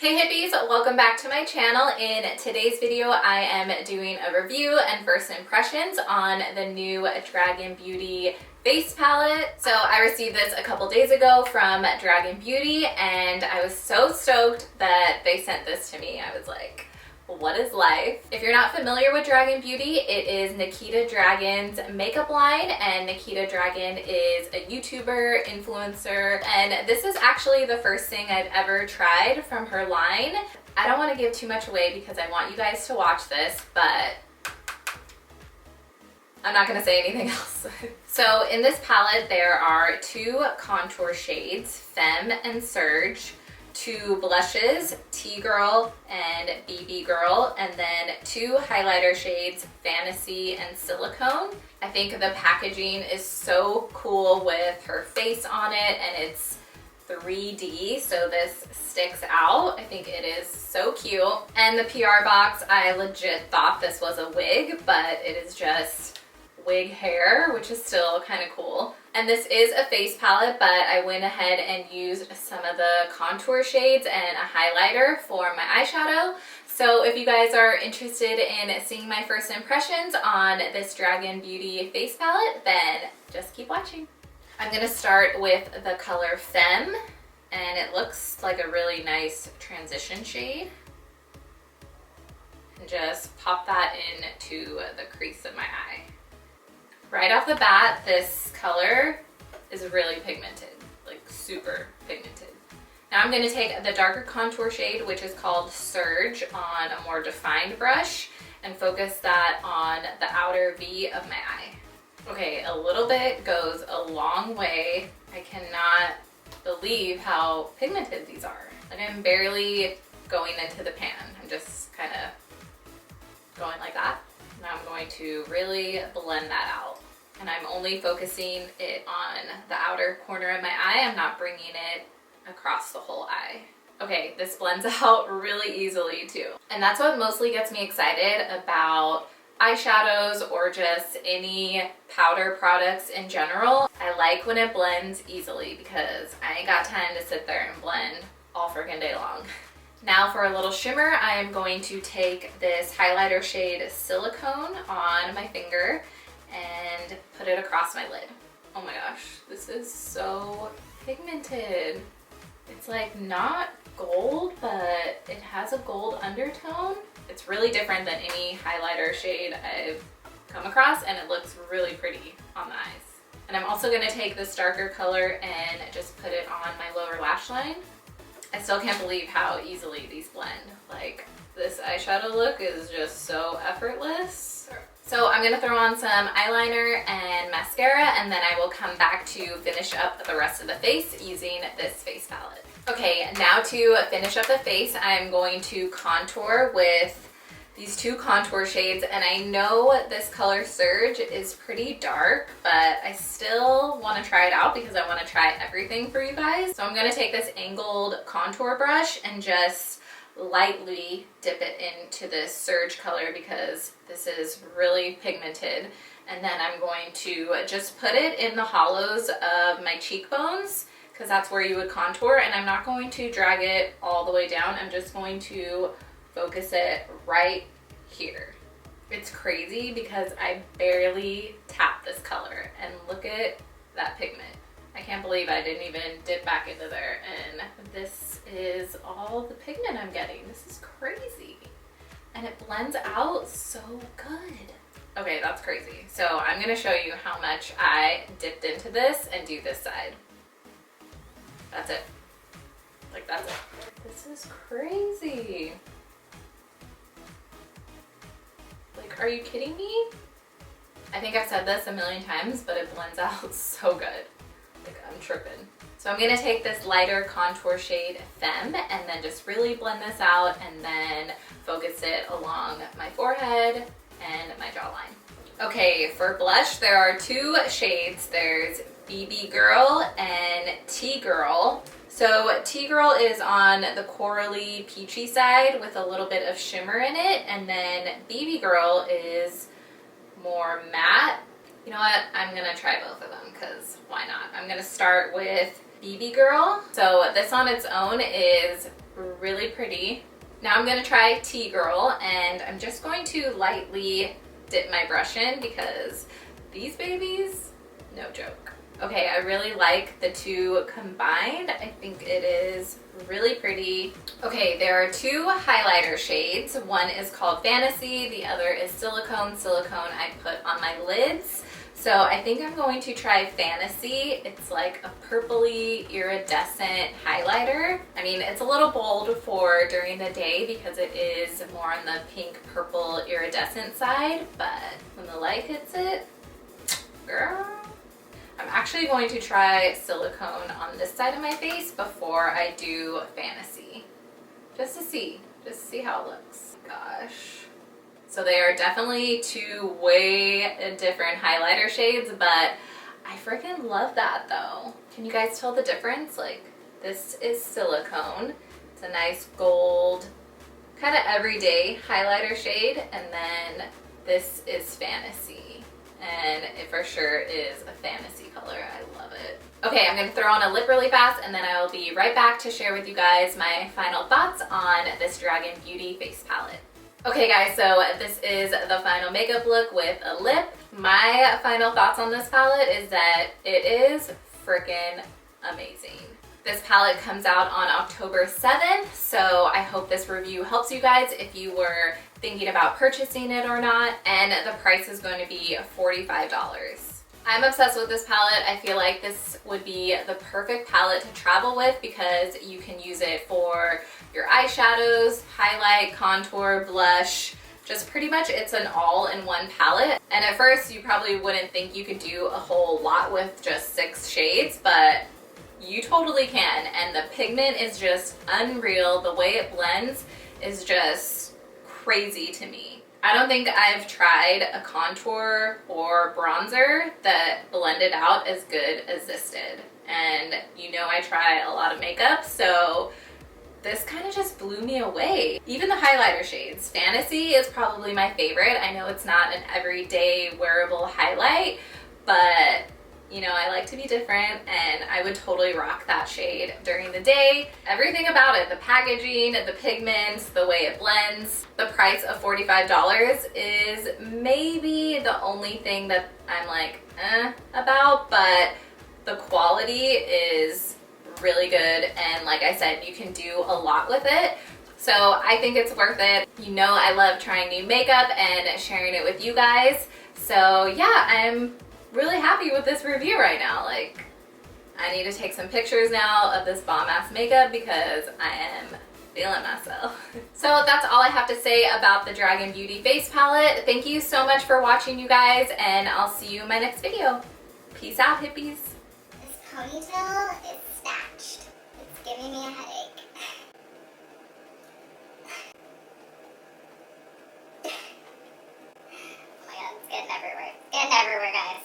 Hey hippies, welcome back to my channel. In today's video, I am doing a review and first impressions on the new Dragun Beauty face palette. So I received this a couple days ago from Dragun Beauty and I was so stoked that they sent this to me. I was like, what is life? If you're not familiar with Dragun Beauty, it is NIKITA Dragun's makeup line, and NIKITA Dragun is a YouTuber, influencer, and this is actually the first thing I've ever tried from her line. I don't want to give too much away because I want you guys to watch this, but I'm not going to say anything else. So in this palette, there are two contour shades, Femme and Surge, two blushes, Tea Girl and BB Girl, and then two highlighter shades, Fantasy and Silicone. I think the packaging is so cool with her face on it, and it's 3D, so this sticks out. I think it is so cute. And the PR box, I legit thought this was a wig, but it is just wig hair, which is still kind of cool. And this is a face palette, but I went ahead and used some of the contour shades and a highlighter for my eyeshadow. So if you guys are interested in seeing my first impressions on this Dragun Beauty face palette, then just keep watching. I'm gonna start with the color Femme, and it looks like a really nice transition shade. And just pop that into the crease of my eye. Right off the bat, this color is really pigmented, like super pigmented. Now I'm going to take the darker contour shade, which is called Surge, on a more defined brush and focus that on the outer V of my eye. Okay, a little bit goes a long way. I cannot believe how pigmented these are. Like, I'm barely going into the pan. I'm just kind of going like that. Now I'm going to really blend that out. And I'm only focusing it on the outer corner of my eye. I'm not bringing it across the whole eye. Okay, this blends out really easily too. And that's what mostly gets me excited about eyeshadows or just any powder products in general. I like when it blends easily because I ain't got time to sit there and blend all freaking day long. Now for a little shimmer, I am going to take this highlighter shade Silicone on my finger and put it across my lid. Oh my gosh, this is so pigmented. It's like not gold, but it has a gold undertone. It's really different than any highlighter shade I've come across, and it looks really pretty on the eyes. And I'm also gonna take this darker color and just put it on my lower lash line. I still can't believe how easily these blend. Like, this eyeshadow look is just so effortless. So I'm gonna throw on some eyeliner and mascara, and then I will come back to finish up the rest of the face using this face palette. Okay, now to finish up the face, I'm going to contour with these two contour shades, and I know this color Surge is pretty dark, but I still want to try it out because I want to try everything for you guys. So I'm going to take this angled contour brush and just lightly dip it into this Surge color because this is really pigmented. And then I'm going to just put it in the hollows of my cheekbones because that's where you would contour, and I'm not going to drag it all the way down. I'm just going to focus it right here. It's crazy because I barely tap this color, and look at that pigment. I can't believe I didn't even dip back into there, and this is all the pigment I'm getting. This is crazy. And it blends out so good. Okay, that's crazy. So I'm gonna show you how much I dipped into this and do this side. That's it. Like, that's it. This is crazy. Like, are you kidding me? I think I've said this a million times, but it blends out so good. Like, I'm tripping. So I'm gonna take this lighter contour shade Femme and then just really blend this out and then focus it along my forehead and my jawline. Okay, for blush, there are two shades. There's BB Girl and Tea Girl. So Tea Girl is on the corally peachy side with a little bit of shimmer in it, and then BB Girl is more matte. You know what? I'm gonna try both of them because why not? I'm gonna start with BB Girl. So this on its own is really pretty. Now I'm gonna try Tea Girl, and I'm just going to lightly dip my brush in because these babies, no joke. Okay, I really like the two combined. I think it is really pretty. Okay, there are two highlighter shades. One is called Fantasy, the other is Silicone. Silicone I put on my lids. So I think I'm going to try Fantasy. It's like a purpley iridescent highlighter. I mean, it's a little bold for during the day because it is more on the pink purple iridescent side, but when the light hits it, girl. I'm actually going to try Silicone on this side of my face before I do Fantasy. Just to see how it looks. Gosh. So they are definitely two way different highlighter shades, but I freaking love that though. Can you guys tell the difference? Like, this is Silicone. It's a nice gold, kind of everyday highlighter shade, and then this is Fantasy. And it for sure is a fantasy color. I love it. Okay, I'm gonna throw on a lip really fast and then I will be right back to share with you guys my final thoughts on this Dragun Beauty face palette. Okay guys, so this is the final makeup look with a lip. My final thoughts on this palette is that it is freaking amazing. This palette comes out on October 7th, so I hope this review helps you guys if you were thinking about purchasing it or not, and the price is going to be $45. I'm obsessed with this palette. I feel like this would be the perfect palette to travel with because you can use it for your eyeshadows, highlight, contour, blush, just pretty much it's an all-in-one palette. And at first you probably wouldn't think you could do a whole lot with just 6 shades, but you totally can, and the pigment is just unreal. The way it blends is just crazy to me. I don't think I've tried a contour or bronzer that blended out as good as this did. And you know I try a lot of makeup, so this kind of just blew me away. Even the highlighter shades. Fantasy is probably my favorite. I know it's not an everyday wearable highlight, but you know, I like to be different and I would totally rock that shade during the day. Everything about it, the packaging, the pigments, the way it blends. The price of $45 is maybe the only thing that I'm like, about, but the quality is really good. And like I said, you can do a lot with it. So I think it's worth it. You know, I love trying new makeup and sharing it with you guys. So yeah, I'm really happy with this review right now. Like, I need to take some pictures now of this bomb ass makeup because I am feeling myself. So that's all I have to say about the Dragun Beauty face palette. Thank you so much for watching, you guys, and I'll see you in my next video. Peace out, hippies. This ponytail is snatched. It's giving me a headache. Oh my god, it's getting everywhere. It's getting everywhere, guys.